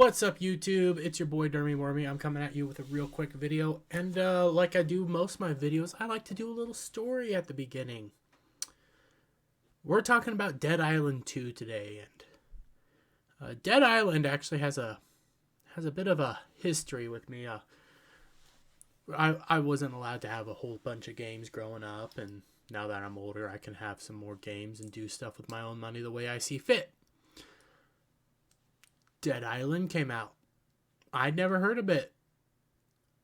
What's up, YouTube? It's your boy Dermy Wormy. I'm coming at you with a real quick video, and like I do most of my videos, I like to do a little story at the beginning. We're talking about Dead Island 2 today, and Dead Island actually has a bit of a history with me. I wasn't allowed to have a whole bunch of games growing up, and now that I'm older, I can have some more games and do stuff with my own money the way I see fit. Dead Island came out. I'd never heard of it.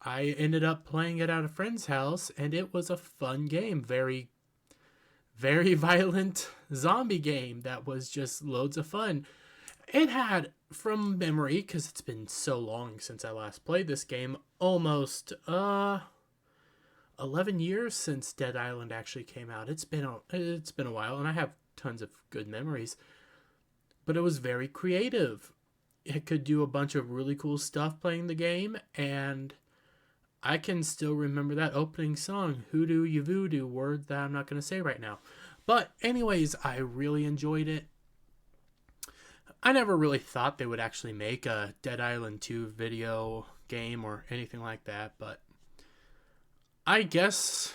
I ended up playing it at a friend's house, and it was a fun game. Very, very violent zombie game that was just loads of fun. It had, from memory, because it's been so long since I last played this game, almost 11 years since Dead Island actually came out. It's been a while, and I have tons of good memories. But it was very creative. It could do a bunch of really cool stuff playing the game, and I can still remember that opening song, Hoodoo You Voodoo, word that I'm not going to say right now. But anyways, I really enjoyed it. I never really thought they would actually make a Dead Island 2 video game or anything like that, but I guess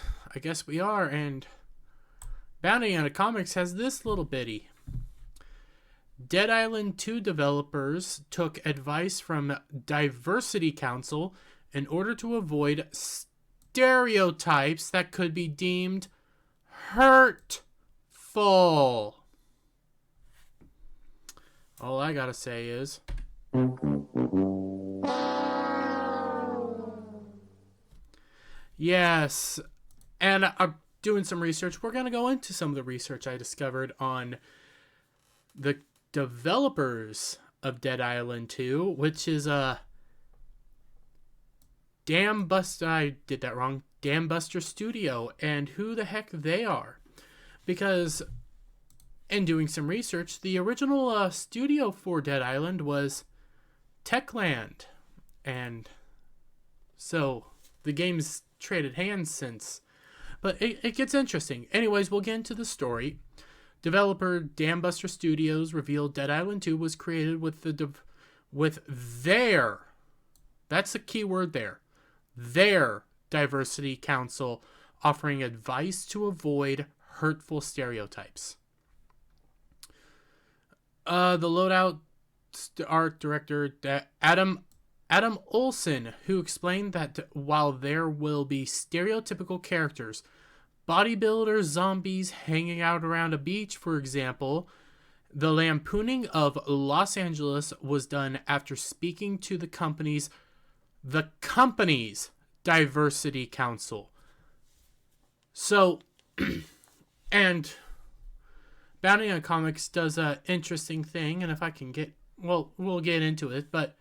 we are, and Bounty on Comics has this little bitty. Dead Island 2 developers took advice from Diversity Council in order to avoid stereotypes that could be deemed hurtful. All I gotta say is, yes. And I'm doing some research. We're gonna go into some of the research I discovered on the developers of Dead Island 2, which is Dambuster Studio, and who the heck they are. Because in doing some research, the original studio for Dead Island was Techland, and so the game's traded hands since. But it gets interesting. Anyways, we'll get into the story. Developer Dambuster Studios revealed Dead Island 2 was created with their, that's the key word there, their Diversity Council, offering advice to avoid hurtful stereotypes. The loadout art director Adam Olsen, who explained that while there will be stereotypical characters, bodybuilders, zombies hanging out around a beach, for example, the lampooning of Los Angeles was done after speaking to the company's Diversity Council. So, and Bounty on Comics does an interesting thing, and if I can get, well, we'll get into it, but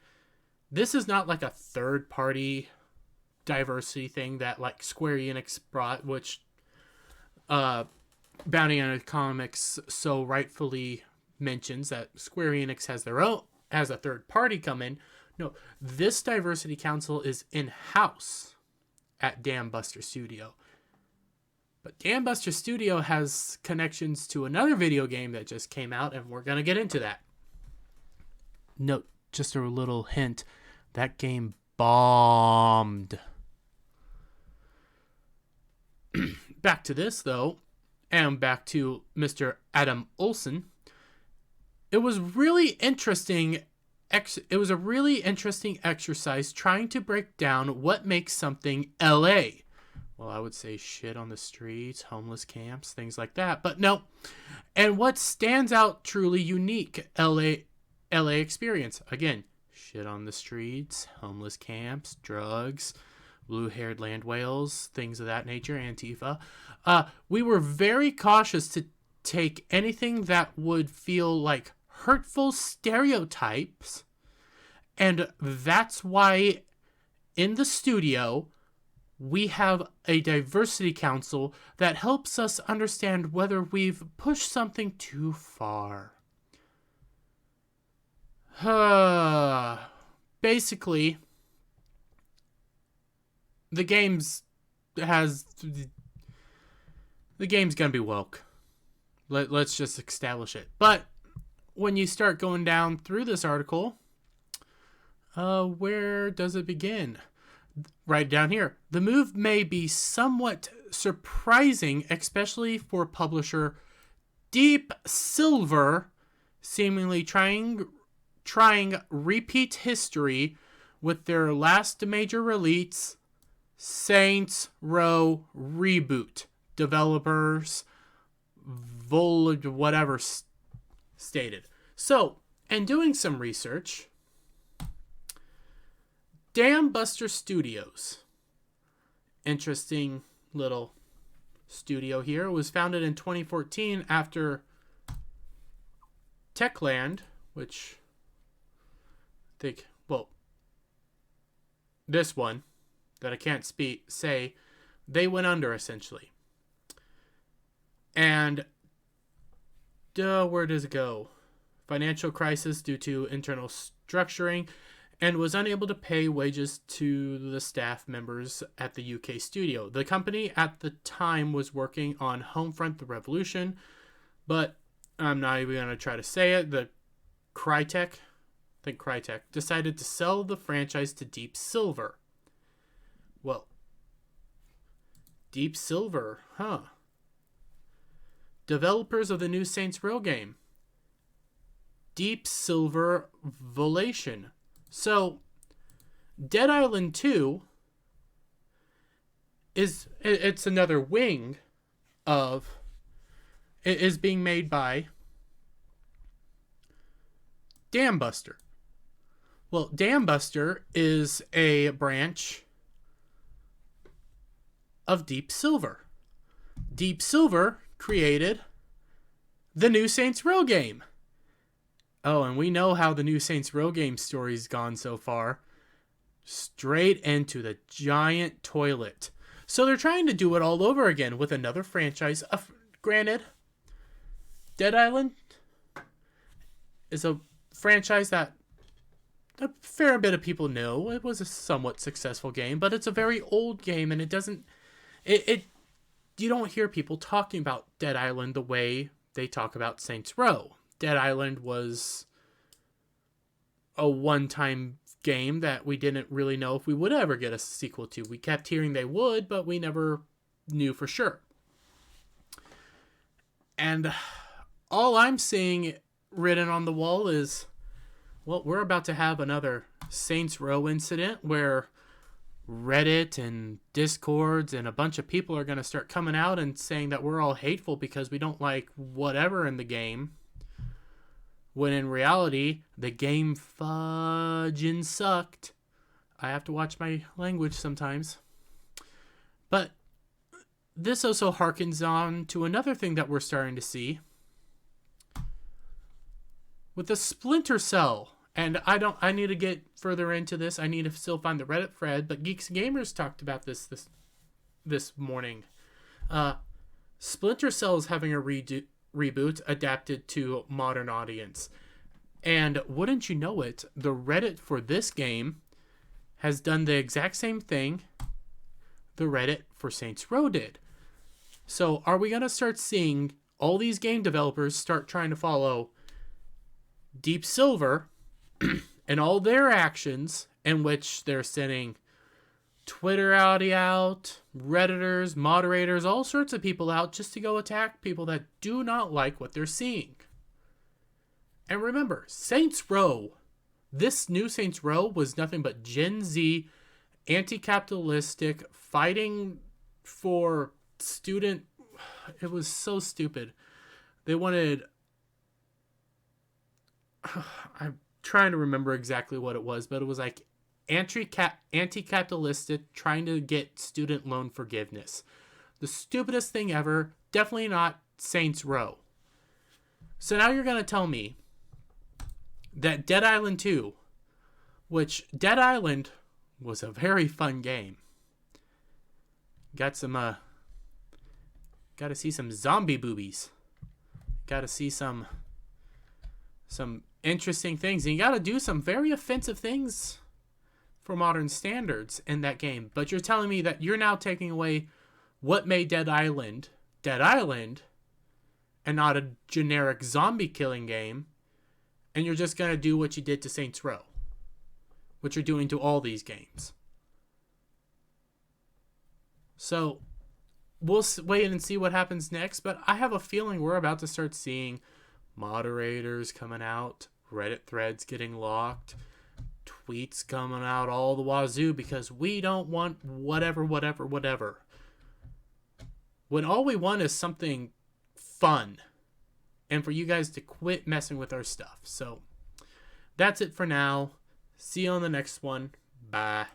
this is not like a third-party diversity thing that like Square Enix brought, which Bounty on Comics so rightfully mentions that Square Enix has their own, has a third party come in. No, this Diversity Council is in-house at Dambuster Studio. But Dambuster Studio has connections to another video game that just came out, and we're going to get into that. Note, just a little hint, that game bombed. Back to this, though, and back to Mr. Adam Olsen. It was really interesting. It was a really interesting exercise trying to break down what makes something LA. Well, I would say shit on the streets, homeless camps, things like that. But no. And what stands out truly unique LA experience. Again, shit on the streets, homeless camps, drugs, blue-haired land whales, things of that nature, Antifa. We were very cautious to take anything that would feel like hurtful stereotypes, and that's why in the studio we have a Diversity Council that helps us understand whether we've pushed something too far. Basically, the game's gonna be woke. Let's just establish it. But when you start going down through this article, Where does it begin? Right down here. The move may be somewhat surprising, especially for publisher Deep Silver, seemingly trying repeat history with their last major release, Saints Row Reboot. Developers, whatever stated. So, in doing some research, Dam Buster Studios, interesting little studio here, was founded in 2014 after Techland, which I think, well, this one that I can't say, they went under essentially. And where does it go? Financial crisis due to internal structuring, and was unable to pay wages to the staff members at the UK studio. The company at the time was working on Homefront: The Revolution, but I'm not even going to try to say it. Crytek decided to sell the franchise to Deep Silver. Well, Deep Silver, huh? Developers of the new Saints Row game. Deep Silver Volation. So, Dead Island 2 it's another wing of, it is being made by Dam Buster. Well, Dam Buster is a branch of Deep Silver. Deep Silver created the new Saints Row game. Oh, and we know how the new Saints Row game story's gone so far. Straight into the giant toilet. So they're trying to do it all over again with another franchise. Granted, Dead Island is a franchise that a fair bit of people know. It was a somewhat successful game, but it's a very old game, and it doesn't... You don't hear people talking about Dead Island the way they talk about Saints Row. Dead Island was a one-time game that we didn't really know if we would ever get a sequel to. We kept hearing they would, but we never knew for sure. And all I'm seeing written on the wall is, well, we're about to have another Saints Row incident where Reddit and Discords and a bunch of people are going to start coming out and saying that we're all hateful because we don't like whatever in the game. When in reality, the game fudging sucked. I have to watch my language sometimes. But this also harkens on to another thing that we're starting to see. With the Splinter Cell. And I need to get further into this. I need to still find the Reddit thread. But Geeks and Gamers talked about this morning. Splinter Cell is having a reboot adapted to modern audience, and wouldn't you know it, the Reddit for this game has done the exact same thing the Reddit for Saints Row did. So are we going to start seeing all these game developers start trying to follow Deep Silver and all their actions, in which they're sending Twitter out, Redditors, moderators, all sorts of people out just to go attack people that do not like what they're seeing? And remember, Saints Row, this new Saints Row was nothing but Gen Z, anti-capitalistic, fighting for student... It was so stupid. They wanted... I'm trying to remember exactly what it was, but it was like anti-capitalistic, trying to get student loan forgiveness. The stupidest thing ever. Definitely not Saints Row. So now you're going to tell me that Dead Island 2, which Dead Island was a very fun game. Got to see some zombie boobies. Got to see some interesting things. And you got to do some very offensive things for modern standards in that game. But you're telling me that you're now taking away what made Dead Island, and not a generic zombie killing game, and you're just going to do what you did to Saints Row. which you're doing to all these games. So we'll wait and see what happens next, but I have a feeling we're about to start seeing moderators coming out, Reddit threads getting locked, tweets coming out all the wazoo because we don't want whatever. When all we want is something fun and for you guys to quit messing with our stuff. So that's it for now. See you on the next one. Bye.